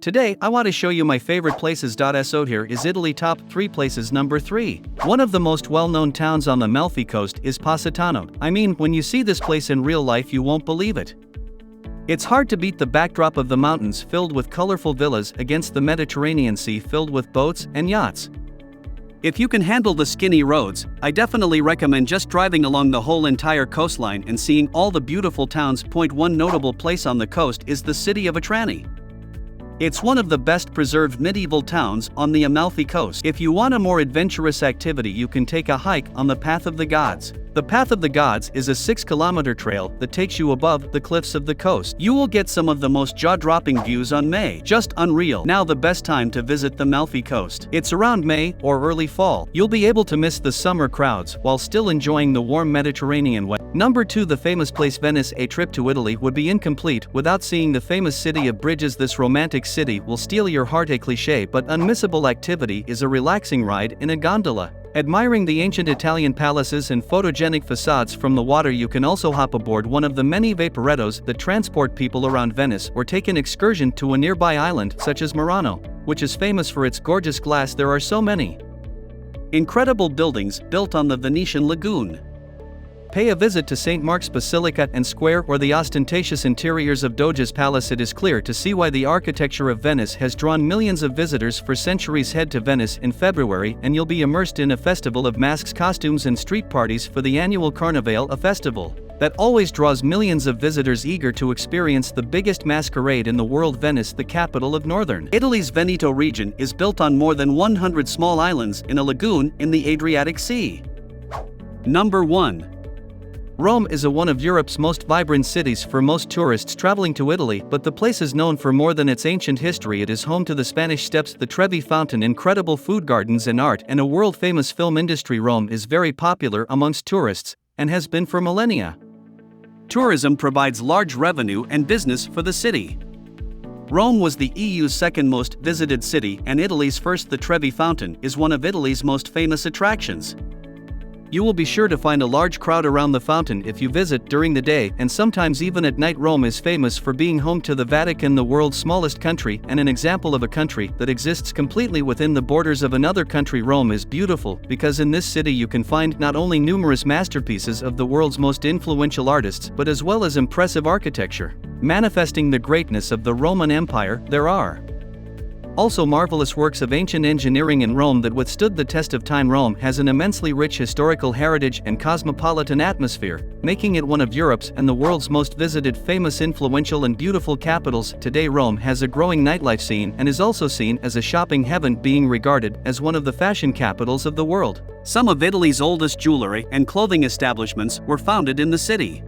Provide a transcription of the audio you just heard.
Today, I want to show you my favorite places. So here is Italy top 3 places. Number 3. One of the most well-known towns on the Amalfi Coast is Positano. I mean, when you see this place in real life you won't believe it. It's hard to beat the backdrop of the mountains filled with colorful villas against the Mediterranean Sea filled with boats and yachts. If you can handle the skinny roads, I definitely recommend just driving along the whole entire coastline and seeing all the beautiful towns. One notable place on the coast is the city of Atrani. It's one of the best preserved medieval towns on the Amalfi Coast. If you want a more adventurous activity, you can take a hike on the Path of the Gods. The Path of the Gods is a 6-kilometer trail that takes you above the cliffs of the coast. You will get some of the most jaw-dropping views on May. Just unreal. Now the best time to visit the Amalfi Coast. It's around May or early fall. You'll be able to miss the summer crowds while still enjoying the warm Mediterranean weather. Number 2. The famous place Venice. A trip to Italy would be incomplete without seeing the famous city of bridges. This romantic city will steal your heart. A cliché but unmissable activity is a relaxing ride in a gondola. Admiring the ancient Italian palaces and photogenic facades from the water, you can also hop aboard one of the many vaporettos that transport people around Venice, or take an excursion to a nearby island such as Murano, which is famous for its gorgeous glass. There are so many incredible buildings built on the Venetian lagoon. Pay a visit to St. Mark's Basilica and Square or the ostentatious interiors of Doge's Palace. It is clear to see why the architecture of Venice has drawn millions of visitors for centuries. Head to Venice in February and you'll be immersed in a festival of masks, costumes and street parties for the annual Carnival, a festival that always draws millions of visitors eager to experience the biggest masquerade in the world. Venice, the capital of northern Italy's Veneto region, is built on more than 100 small islands in a lagoon in the Adriatic Sea. Number 1. Rome is one of Europe's most vibrant cities for most tourists traveling to Italy, but the place is known for more than its ancient history. It is home to the Spanish Steps, the Trevi Fountain, incredible food gardens and art, and a world-famous film industry. Rome is very popular amongst tourists, and has been for millennia. Tourism provides large revenue and business for the city. Rome was the EU's second most visited city and Italy's first. The Trevi Fountain is one of Italy's most famous attractions. You will be sure to find a large crowd around the fountain if you visit during the day, and sometimes even at night. Rome is famous for being home to the Vatican, the world's smallest country, and an example of a country that exists completely within the borders of another country. Rome is beautiful because in this city you can find not only numerous masterpieces of the world's most influential artists, but as well as impressive architecture, manifesting the greatness of the Roman Empire. There are also marvelous works of ancient engineering in Rome that withstood the test of time. Rome has an immensely rich historical heritage and cosmopolitan atmosphere, making it one of Europe's and the world's most visited, famous, influential and beautiful capitals. Today Rome has a growing nightlife scene and is also seen as a shopping heaven, being regarded as one of the fashion capitals of the world. Some of Italy's oldest jewelry and clothing establishments were founded in the city.